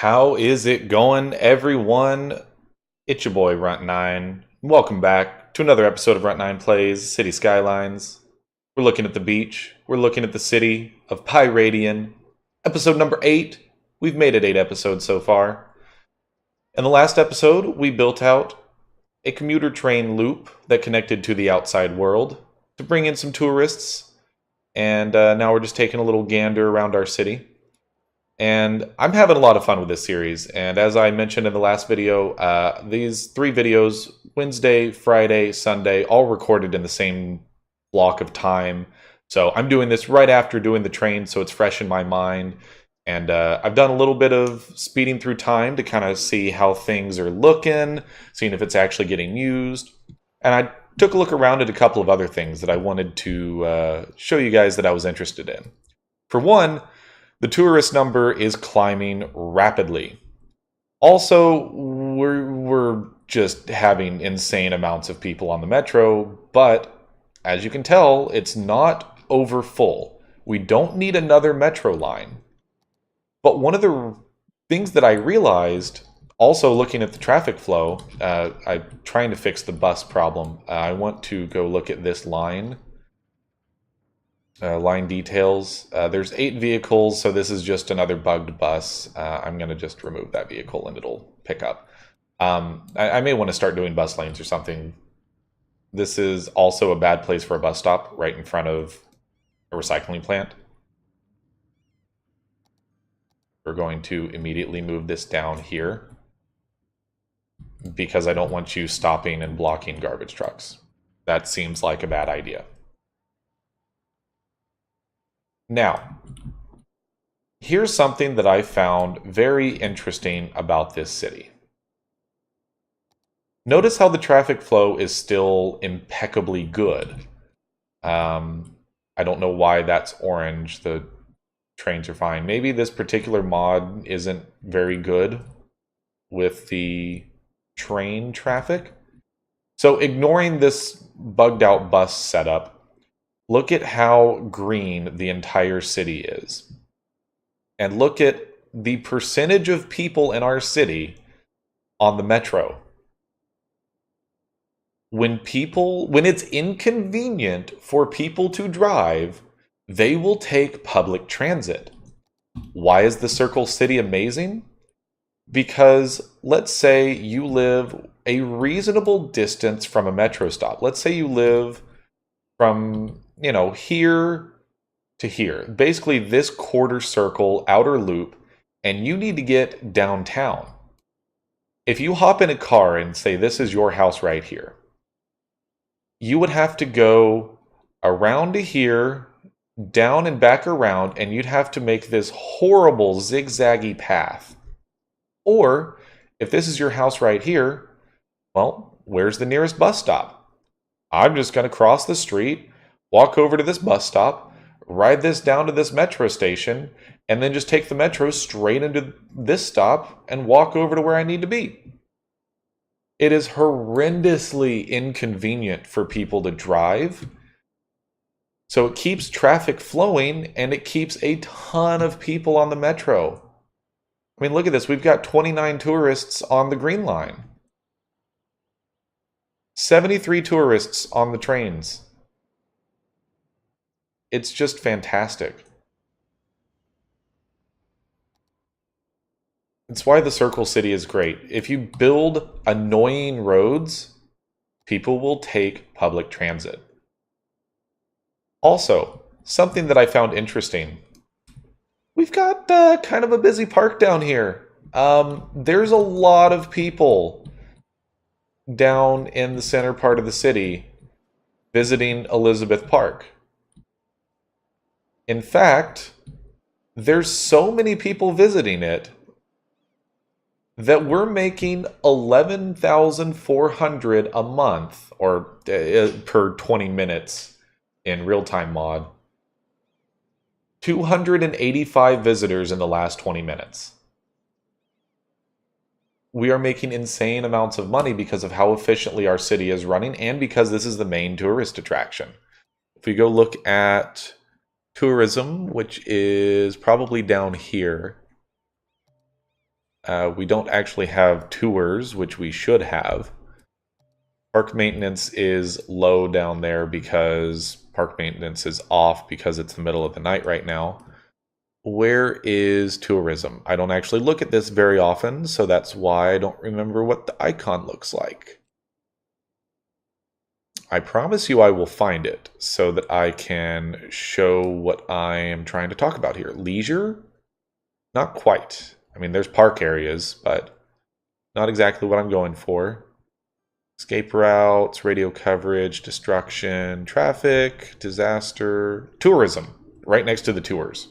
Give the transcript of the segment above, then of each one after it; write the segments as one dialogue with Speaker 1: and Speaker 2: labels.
Speaker 1: How is it going, everyone? It's your boy Runt9. Welcome back to another episode of Runt9 Plays City Skylines. We're looking at the beach. We're looking at the city of Pyradian. Episode number 8. We've made it 8 episodes so far. In the last episode, we built out a commuter train loop that connected to the outside world to bring in some tourists. And now we're just taking a little gander around our city. And I'm having a lot of fun with this series. And as I mentioned in the last video, these 3 videos, Wednesday, Friday, Sunday, all recorded in the same block of time. So I'm doing this right after doing the train, so it's fresh in my mind. And I've done a little bit of speeding through time to kind of see how things are looking, seeing if it's actually getting used. And I took a look around at a couple of other things that I wanted to show you guys that I was interested in. For one, the tourist number is climbing rapidly. Also, we're just having insane amounts of people on the metro, but as you can tell, it's not over full. We don't need another metro line. But one of the things that I realized, also looking at the traffic flow, I'm trying to fix the bus problem. I want to go look at this line. Line details. There's 8 vehicles, so this is just another bugged bus. I'm going to just remove that vehicle and it'll pick up. I may want to start doing bus lanes or something. This is also a bad place for a bus stop, right in front of a recycling plant. We're going to immediately move this down here because I don't want you stopping and blocking garbage trucks. That seems like a bad idea. Now, here's something that I found very interesting about this city. Notice how the traffic flow is still impeccably good. I don't know why that's orange. The trains are fine. Maybe this particular mod isn't very good with the train traffic. So ignoring this bugged out bus setup, look at how green the entire city is. And look at the percentage of people in our city on the metro. When it's inconvenient for people to drive, they will take public transit. Why is the Circle City amazing? Because let's say you live a reasonable distance from a metro stop. Let's say you live from, here to here. Basically this quarter circle, outer loop, and you need to get downtown. If you hop in a car and say this is your house right here, you would have to go around to here, down and back around, and you'd have to make this horrible zigzaggy path. Or, if this is your house right here, well, where's the nearest bus stop? I'm just going to cross the street, walk over to this bus stop, ride this down to this metro station, and then just take the metro straight into this stop and walk over to where I need to be. It is horrendously inconvenient for people to drive. So it keeps traffic flowing and it keeps a ton of people on the metro. I mean, look at this. We've got 29 tourists on the Green Line. 73 tourists on the trains. It's just fantastic. It's why the Circle City is great. If you build annoying roads, people will take public transit. Also, something that I found interesting. We've got kind of a busy park down here. There's a lot of people down in the center part of the city visiting Elizabeth Park. In fact, there's so many people visiting it that we're making $11,400 a month, or per 20 minutes in real-time mod. 285 visitors in the last 20 minutes. We are making insane amounts of money because of how efficiently our city is running and because this is the main tourist attraction. If we go look at tourism, which is probably down here, We don't actually have tours, which we should have. Park maintenance is low down there because park maintenance is off because it's the middle of the night right now. Where is tourism? I don't actually look at this very often, so that's why I don't remember what the icon looks like. I promise you I will find it so that I can show what I am trying to talk about here. Leisure? Not quite. I mean, there's park areas, but not exactly what I'm going for. Escape routes, radio coverage, destruction, traffic, disaster, tourism, right next to the tours.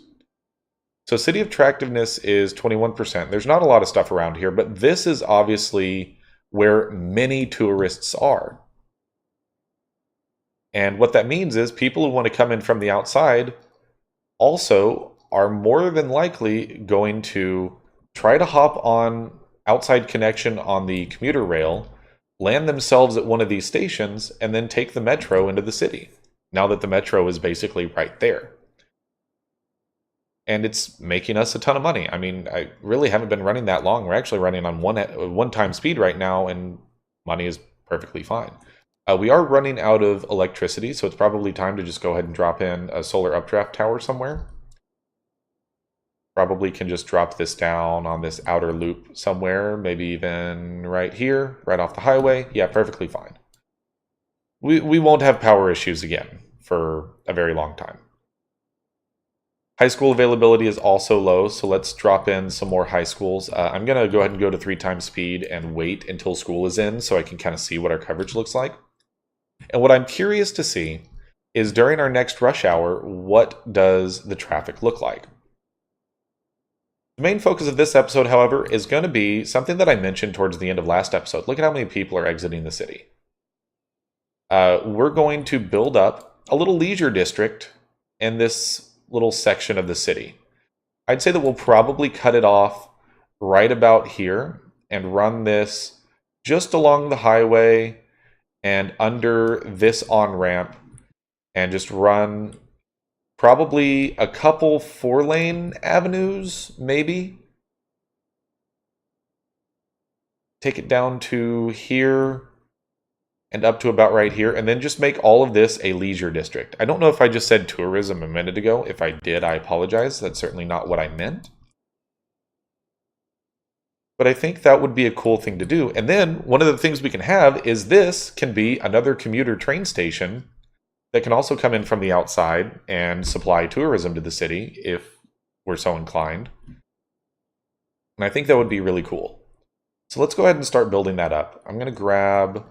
Speaker 1: So city attractiveness is 21%. There's not a lot of stuff around here, but this is obviously where many tourists are. And what that means is people who want to come in from the outside also are more than likely going to try to hop on outside connection on the commuter rail, land themselves at one of these stations, and then take the metro into the city, now that the metro is basically right there. And it's making us a ton of money. I mean, I really haven't been running that long. We're actually running on one time speed right now, and money is perfectly fine. We are running out of electricity, so it's probably time to just go ahead and drop in a solar updraft tower somewhere. Probably can just drop this down on this outer loop somewhere, maybe even right here, right off the highway. Yeah, perfectly fine. We won't have power issues again for a very long time. High school availability is also low, so let's drop in some more high schools. I'm going to go ahead and go to 3 times speed and wait until school is in so I can kind of see what our coverage looks like. And what I'm curious to see is during our next rush hour, what does the traffic look like? The main focus of this episode, however, is going to be something that I mentioned towards the end of last episode. Look at how many people are exiting the city. We're going to build up a little leisure district in this little section of the city. I'd say that we'll probably cut it off right about here and run this just along the highway and under this on-ramp and just run probably a couple 4-lane avenues, maybe. Take it down to here and up to about right here, and then just make all of this a leisure district. I don't know if I just said tourism a minute ago. If I did, I apologize. That's certainly not what I meant. But I think that would be a cool thing to do. And then one of the things we can have is this can be another commuter train station that can also come in from the outside and supply tourism to the city if we're so inclined. And I think that would be really cool. So let's go ahead and start building that up. I'm going to grab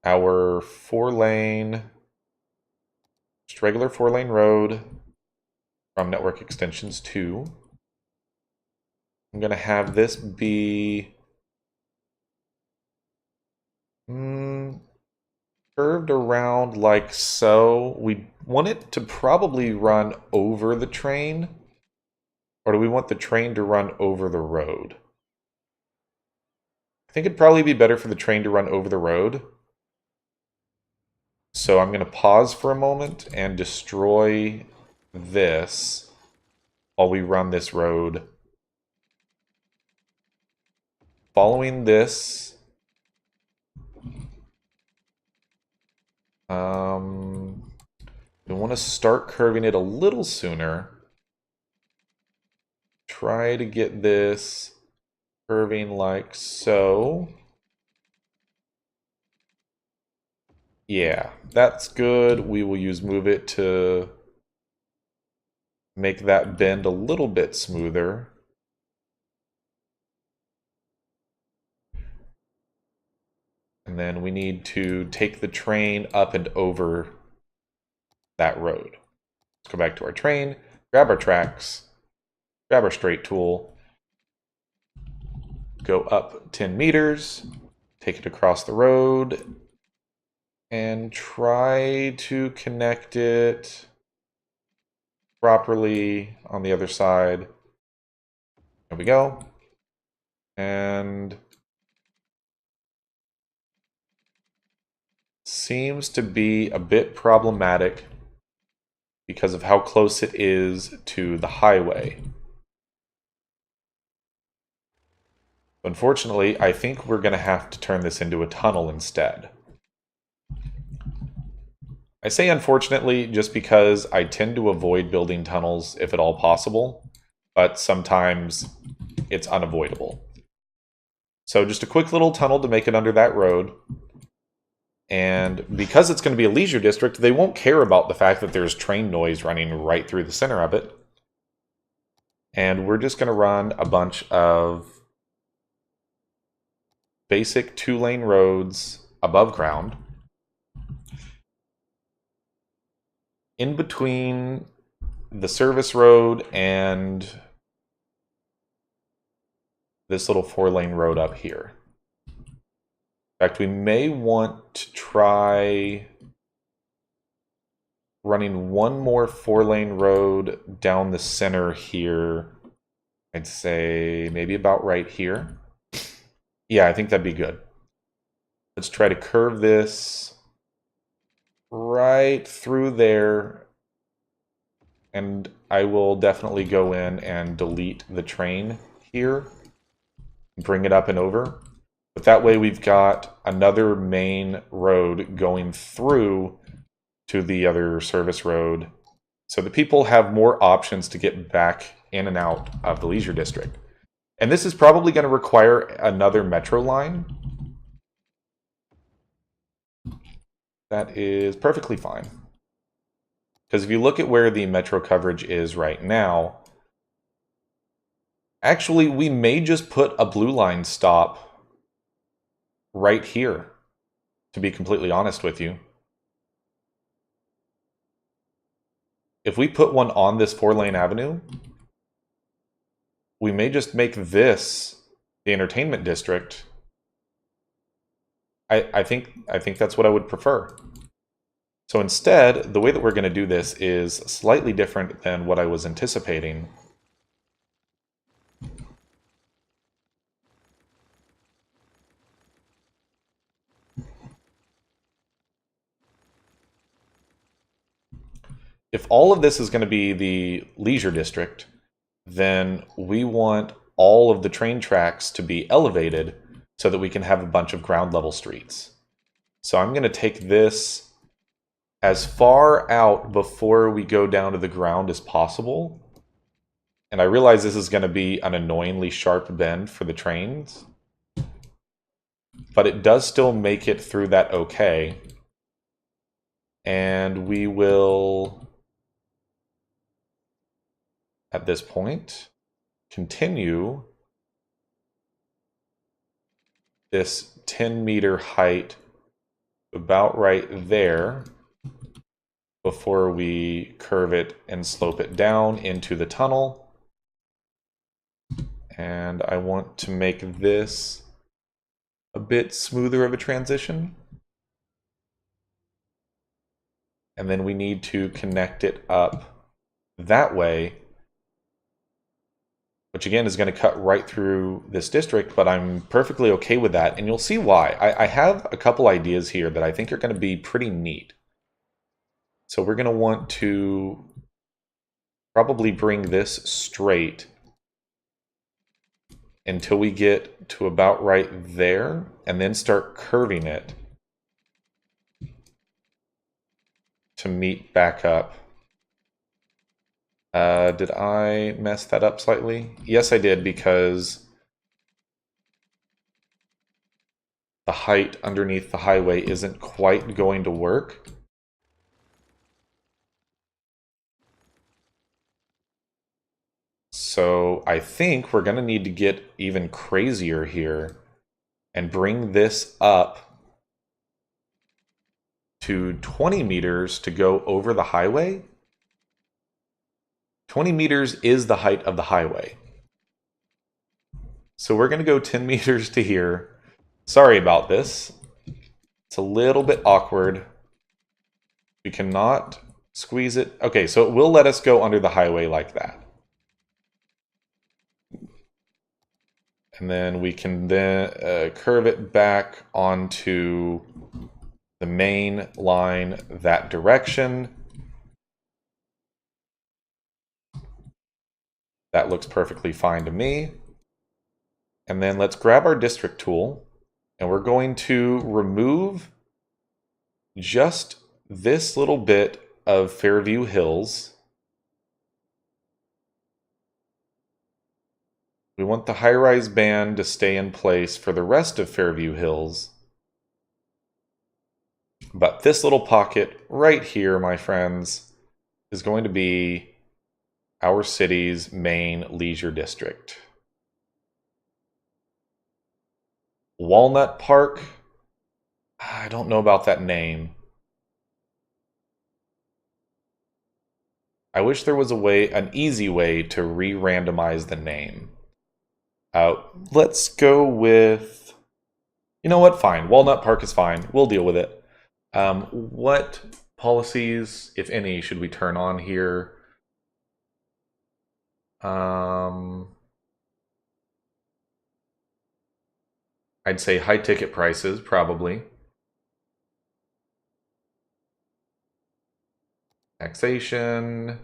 Speaker 1: our 4-lane, just regular 4-lane road from Network Extensions 2. I'm going to have this be curved around like so. We want it to probably run over the train, or do we want the train to run over the road? I think it'd probably be better for the train to run over the road. So I'm going to pause for a moment and destroy this while we run this road. Following this, we want to start curving it a little sooner. Try to get this curving like so. Yeah, that's good. We will use Move It to make that bend a little bit smoother. And then we need to take the train up and over that road. Let's go back to our train, grab our tracks, grab our straight tool, go up 10 meters, take it across the road, and try to connect it properly on the other side. There we go. And seems to be a bit problematic because of how close it is to the highway. Unfortunately, I think we're going to have to turn this into a tunnel instead. I say unfortunately just because I tend to avoid building tunnels if at all possible, but sometimes it's unavoidable. So just a quick little tunnel to make it under that road. And because it's going to be a leisure district, they won't care about the fact that there's train noise running right through the center of it. And we're just going to run a bunch of basic 2-lane roads above ground. In between the service road and this little 4-lane road up here. In fact, we may want to try running one more 4-lane road down the center here. I'd say maybe about right here. Yeah, I think that'd be good. Let's try to curve this right through there. And I will definitely go in and delete the train here. Bring it up and over. But that way we've got another main road going through to the other service road. So the people have more options to get back in and out of the leisure district. And this is probably going to require another metro line. That is perfectly fine. Because if you look at where the metro coverage is right now, actually we may just put a blue line stop right here, to be completely honest with you. If we put one on this 4-lane avenue, we may just make this the entertainment district. I think that's what I would prefer. So instead, the way that we're going to do this is slightly different than what I was anticipating. If all of this is going to be the leisure district, then we want all of the train tracks to be elevated so that we can have a bunch of ground level streets. So I'm going to take this as far out before we go down to the ground as possible. And I realize this is going to be an annoyingly sharp bend for the trains, but it does still make it through that okay. And we will, at this point, continue this 10-meter height about right there before we curve it and slope it down into the tunnel. And I want to make this a bit smoother of a transition. And then we need to connect it up that way, which again is going to cut right through this district, but I'm perfectly okay with that. And you'll see why. I have a couple ideas here that I think are going to be pretty neat. So we're going to want to probably bring this straight until we get to about right there, and then start curving it to meet back up. Did I mess that up slightly? Yes, I did, because the height underneath the highway isn't quite going to work. So I think we're going to need to get even crazier here and bring this up to 20 meters to go over the highway. 20 meters is the height of the highway. So we're going to go 10 meters to here. Sorry about this. It's a little bit awkward. We cannot squeeze it. Okay, so it will let us go under the highway like that. And then we can then curve it back onto the main line that direction. That looks perfectly fine to me. And then let's grab our district tool, and we're going to remove just this little bit of Fairview Hills. We want the high-rise band to stay in place for the rest of Fairview Hills. But this little pocket right here, my friends, is going to be our city's main leisure district. Walnut Park, I don't know about that name. I wish there was an easy way to re-randomize the name. Let's go with, you know what, fine. Walnut Park is fine. We'll deal with it. What policies, if any, should we turn on here? I'd say high ticket prices, probably. Taxation.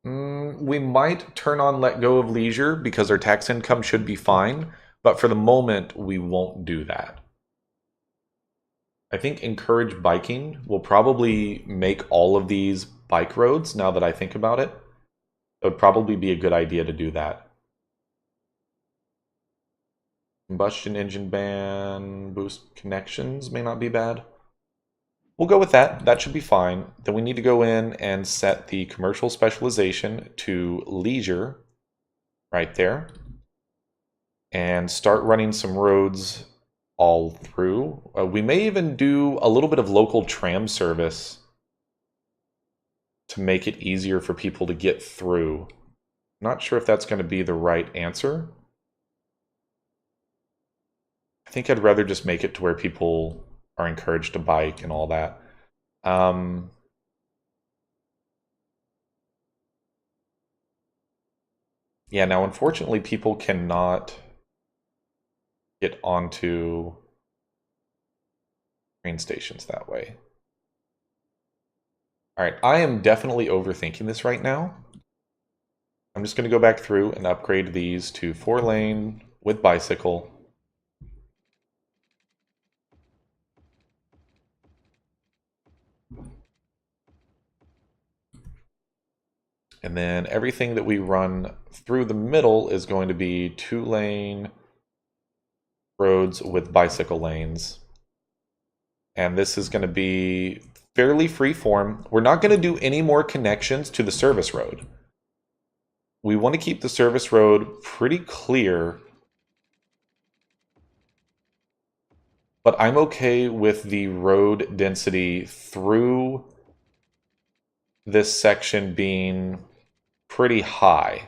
Speaker 1: We might turn on let go of leisure because our tax income should be fine, but for the moment, we won't do that. I think encourage biking will probably make all of these bike roads, now that I think about it. It would probably be a good idea to do that. Combustion engine ban, boost connections may not be bad. We'll go with that. That should be fine. Then we need to go in and set the commercial specialization to leisure right there. And start running some roads all through. We may even do a little bit of local tram service to make it easier for people to get through. Not sure if that's going to be the right answer. I think I'd rather just make it to where people are encouraged to bike and all that. Yeah, now unfortunately people cannot get onto train stations that way. All right, I am definitely overthinking this right now. I'm just going to go back through and upgrade these to 4-lane with bicycle. And then everything that we run through the middle is going to be 2-lane roads with bicycle lanes. And this is going to be fairly free form. We're not going to do any more connections to the service road. We want to keep the service road pretty clear. But I'm okay with the road density through this section being pretty high.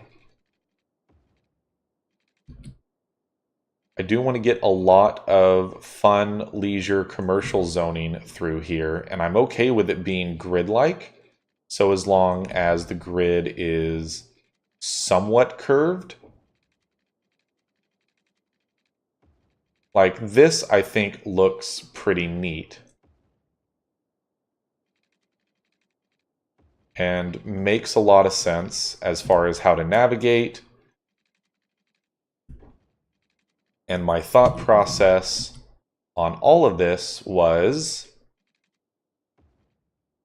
Speaker 1: I do want to get a lot of fun, leisure, commercial zoning through here, and I'm okay with it being grid-like. So as long as the grid is somewhat curved. Like this, I think, looks pretty neat. And makes a lot of sense as far as how to navigate. And my thought process on all of this was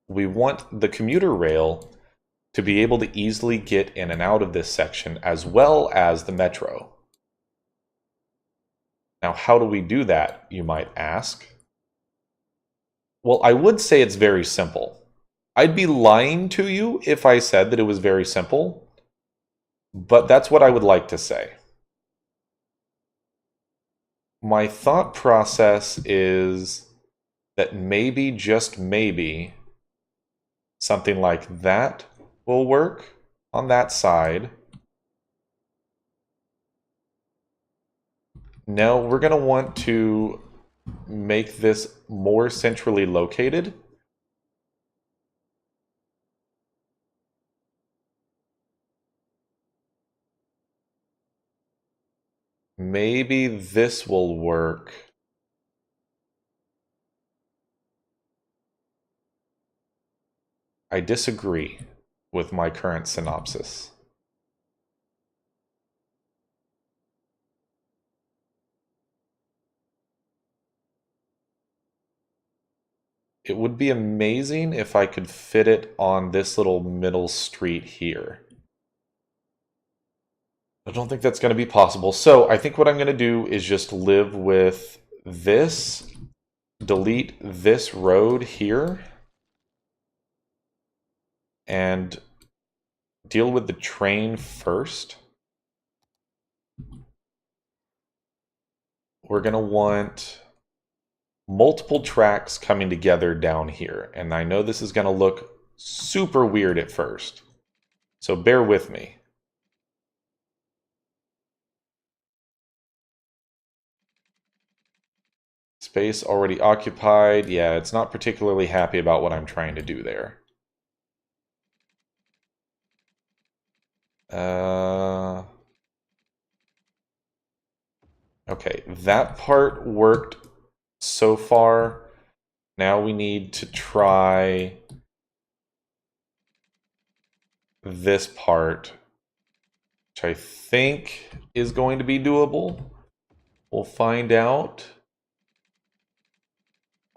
Speaker 1: we want the commuter rail to be able to easily get in and out of this section as well as the metro. Now, how do we do that, you might ask? Well, I would say it's very simple. I'd be lying to you if I said that it was very simple, but that's what I would like to say. My thought process is that maybe, just maybe, something like that will work on that side. Now we're going to want to make this more centrally located. Maybe this will work. I disagree with my current synopsis. it would be amazing if I could fit it on this little middle street here. I don't think that's going to be possible. So I think what I'm going to do is just live with this, delete this road here, and deal with the train first. We're going to want multiple tracks coming together down here. And I know this is going to look super weird at first, so bear with me. Space already occupied. Yeah, it's not particularly happy about what I'm trying to do there. Okay, that part worked so far. Now we need to try this part, which I think is going to be doable. We'll find out.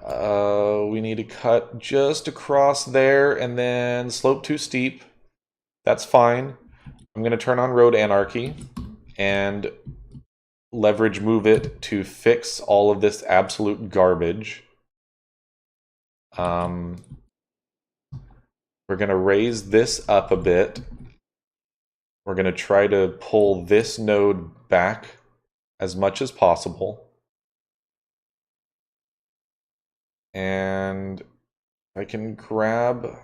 Speaker 1: We need to cut just across there and then slope too steep. That's fine. I'm going to turn on road anarchy and leverage move it to fix all of this absolute garbage. We're going to raise this up a bit. We're going to try to pull this node back as much as possible. And I can grab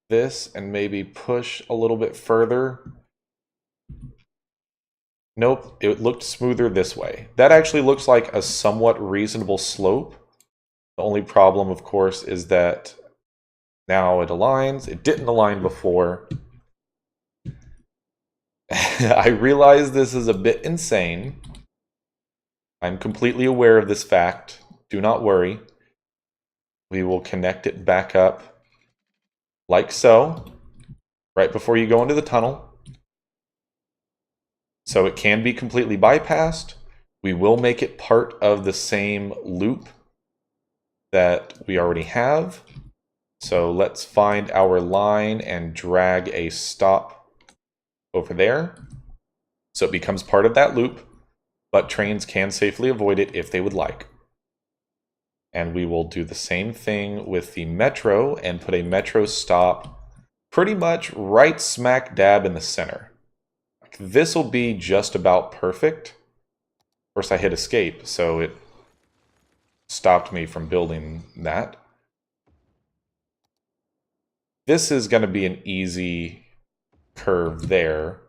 Speaker 1: this and maybe push a little bit further. Nope, it looked smoother this way. That actually looks like a somewhat reasonable slope. The only problem, of course, is that now it aligns. It didn't align before. I realize this is a bit insane. I'm completely aware of this fact. Do not worry. We will connect it back up like so, right before you go into the tunnel. So it can be completely bypassed. We will make it part of the same loop that we already have. So let's find our line and drag a stop over there. So it becomes part of that loop, but trains can safely avoid it if they would like. And we will do the same thing with the metro and put a metro stop pretty much right smack dab in the center. This will be just about perfect. Of course, I hit escape, so it stopped me from building that. This is going to be an easy curve there.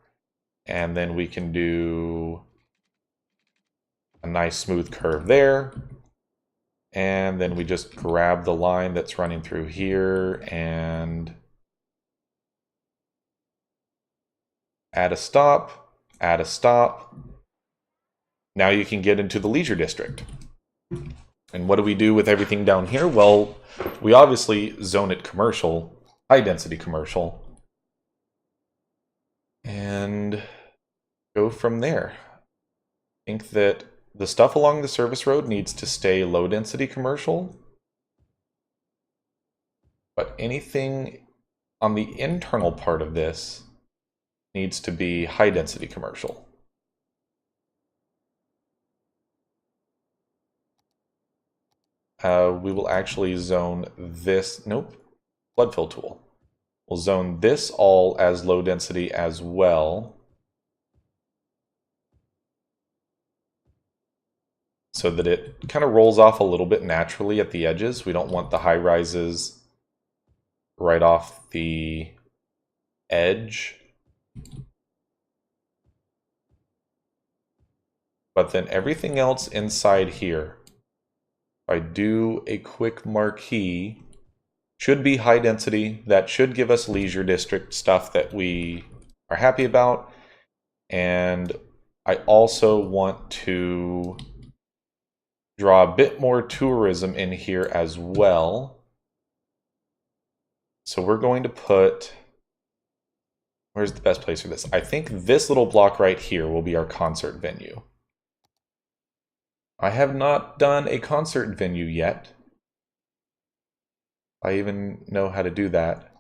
Speaker 1: And then we can do a nice smooth curve there. And then we just grab the line that's running through here and add a stop, add a stop. Now you can get into the leisure district. And what do we do with everything down here? Well, we obviously zone it commercial, high density commercial, and go from there. I think that the stuff along the service road needs to stay low density commercial, but anything on the internal part of this needs to be high density commercial. We will actually zone this, nope, flood fill tool. We'll zone this all as low density as well, so that it kind of rolls off a little bit naturally at the edges. We don't want the high rises right off the edge. But then everything else inside here, if I do a quick marquee, should be high density. That should give us leisure district stuff that we are happy about. And I also want to draw a bit more tourism in here as well. So we're going to put, where's the best place for this? I think this little block right here will be our concert venue. I have not done a concert venue yet. I even know how to do that.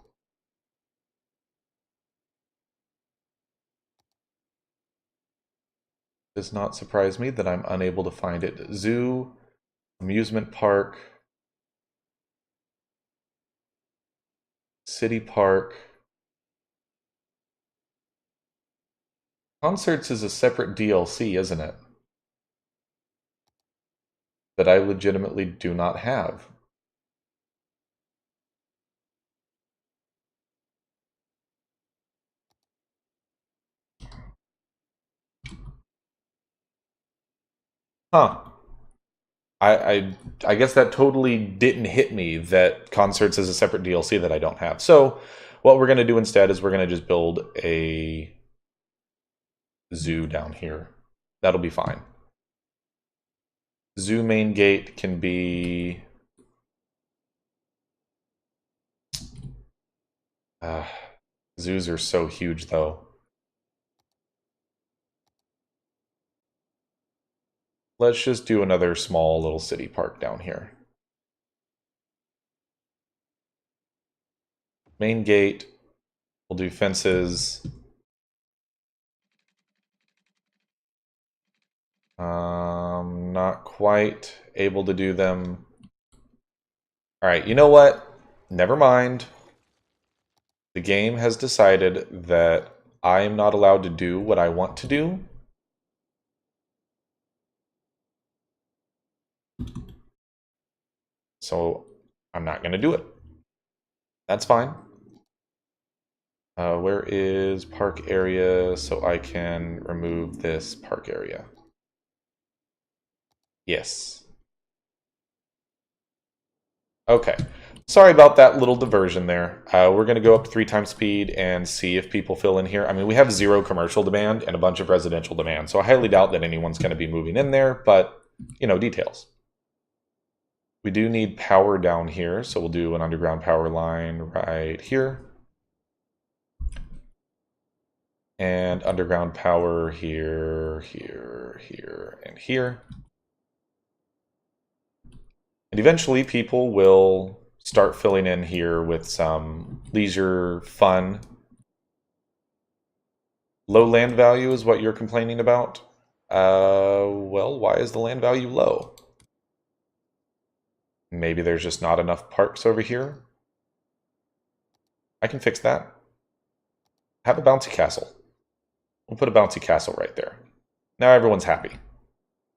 Speaker 1: Does not surprise me that I'm unable to find it. Zoo, amusement park, city park. Concerts is a separate DLC, isn't it? That I legitimately do not have. Huh. I guess that totally didn't hit me that concerts is a separate DLC that I don't have. So what we're going to do instead is we're going to just build a zoo down here. That'll be fine. Zoo main gate can be... zoos are so huge though. Let's just do another small little city park down here. Main gate, we'll do fences. Not quite able to do them. All right, you know what? Never mind. The game has decided that I am not allowed to do what I want to do. So I'm not going to do it. That's fine. Where is park area so I can remove this park area? Yes. Okay. Sorry about that little diversion there. We're going to go up to 3 times speed and see if people fill in here. I mean, we have 0 commercial demand and a bunch of residential demand, so I highly doubt that anyone's going to be moving in there, but, you know, details. We do need power down here, so we'll do an underground power line right here. And underground power here, here, here, and here. And eventually people will start filling in here with some leisure fun. Low land value is what you're complaining about? Well, why is the land value low? Maybe there's just not enough parks over here? I can fix that. Have a bouncy castle. We'll put a bouncy castle right there. Now everyone's happy.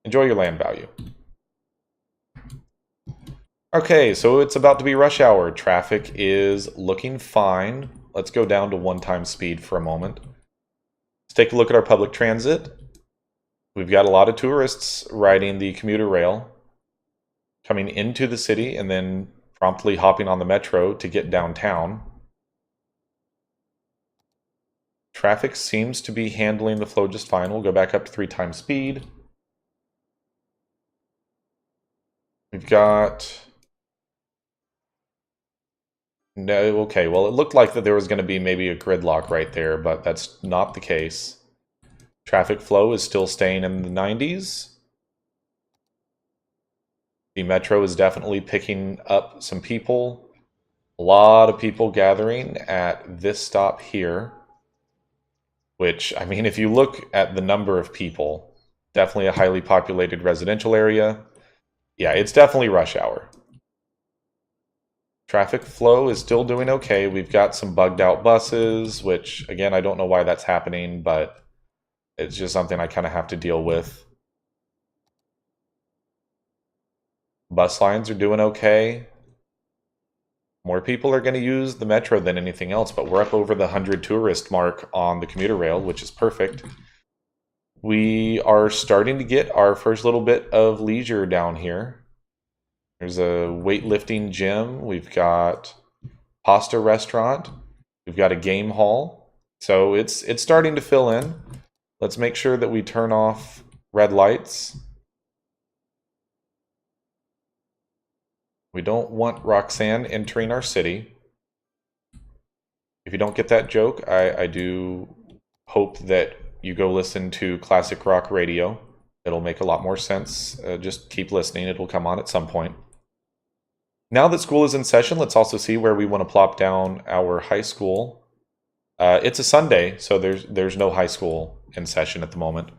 Speaker 1: Enjoy your land value. Okay, so it's about to be rush hour. Traffic is looking fine. Let's go down to 1 times speed for a moment. Let's take a look at our public transit. We've got a lot of tourists riding the commuter rail, coming into the city and then promptly hopping on the metro to get downtown. Traffic seems to be handling the flow just fine. We'll go back up to 3 times speed. We've got... No, okay, well, it looked like that there was going to be maybe a gridlock right there, but that's not the case. Traffic flow is still staying in the 90s. The metro is definitely picking up some people. A lot of people gathering at this stop here. Which, I mean, if you look at the number of people, definitely a highly populated residential area. Yeah, it's definitely rush hour. Traffic flow is still doing okay. We've got some bugged out buses, which, again, I don't know why that's happening, but it's just something I kind of have to deal with. Bus lines are doing okay. More people are going to use the metro than anything else, but we're up over the 100 tourist mark on the commuter rail, which is perfect. We are starting to get our first little bit of leisure down here. There's a weightlifting gym. We've got pasta restaurant. We've got a game hall. So it's starting to fill in. Let's make sure that we turn off red lights. We don't want Roxanne entering our city. If you don't get that joke, I do hope that you go listen to classic rock radio. It'll make a lot more sense. Just keep listening. It'll come on at some point. Now that school is in session, let's also see where we want to plop down our high school. It's a Sunday, so there's no high school in session at the moment.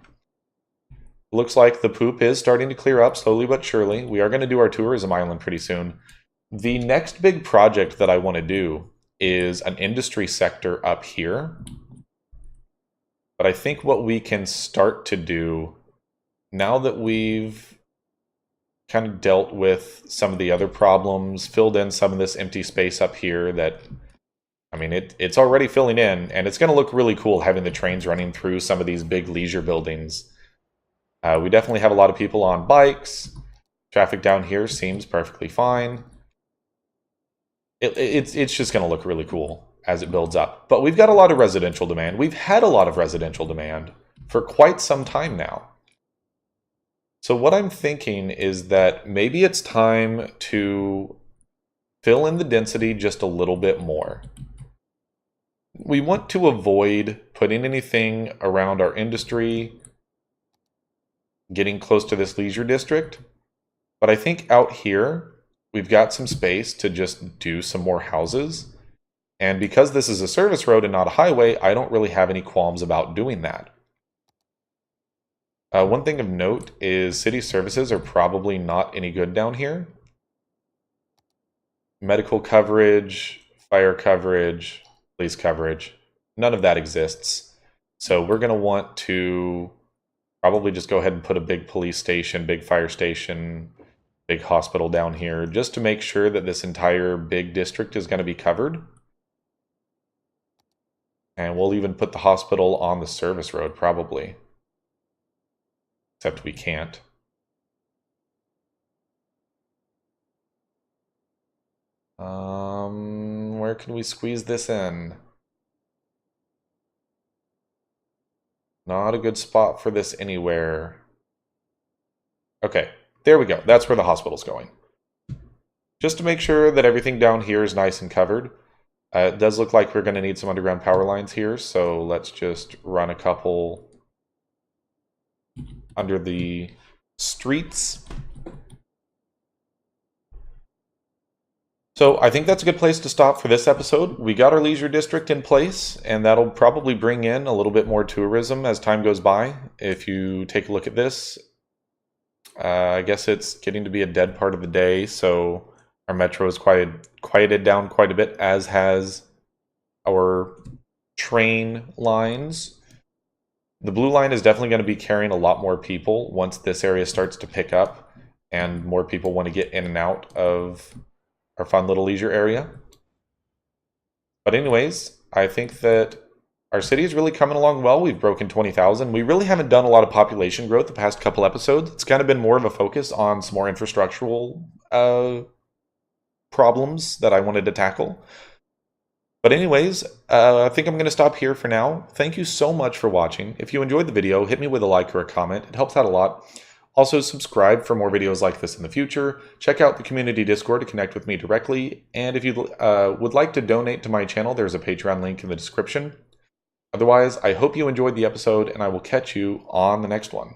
Speaker 1: Looks like the poop is starting to clear up slowly but surely. We are going to do our tourism island pretty soon. The next big project that I want to do is an industry sector up here. But I think what we can start to do, now that we've kind of dealt with some of the other problems, filled in some of this empty space up here that, I mean, it's already filling in, and it's going to look really cool having the trains running through some of these big leisure buildings. We definitely have a lot of people on bikes. Traffic down here seems perfectly fine. It's just going to look really cool as it builds up. But we've got a lot of residential demand. We've had a lot of residential demand for quite some time now. So what I'm thinking is that maybe it's time to fill in the density just a little bit more. We want to avoid putting anything around our industry, getting close to this leisure district. But I think out here, we've got some space to just do some more houses. And because this is a service road and not a highway, I don't really have any qualms about doing that. One thing of note is city services are probably not any good down here. Medical coverage, fire coverage, police coverage, none of that exists. So we're going to want to probably just go ahead and put a big police station, big fire station, big hospital down here, just to make sure that this entire big district is going to be covered. And we'll even put the hospital on the service road, probably. Except we can't. Where can we squeeze this in? Not a good spot for this anywhere. Okay, there we go. That's where the hospital's going. Just to make sure that everything down here is nice and covered. It does look like we're going to need some underground power lines here, so let's just run a couple under the streets. So I think that's a good place to stop for this episode. We got our leisure district in place, and that'll probably bring in a little bit more tourism as time goes by. If you take a look at this, I guess it's getting to be a dead part of the day, so our metro is quieted down quite a bit, as has our train lines. The blue line is definitely going to be carrying a lot more people once this area starts to pick up and more people want to get in and out of our fun little leisure area. But anyways, I think that our city is really coming along well. We've broken 20,000. We really haven't done a lot of population growth the past couple episodes. It's kind of been more of a focus on some more infrastructural problems that I wanted to tackle. But anyways, I think I'm going to stop here for now. Thank you so much for watching. If you enjoyed the video, hit me with a like or a comment. It helps out a lot. Also, subscribe for more videos like this in the future. Check out the community Discord to connect with me directly. And if you would like to donate to my channel, there's a Patreon link in the description. Otherwise, I hope you enjoyed the episode, and I will catch you on the next one.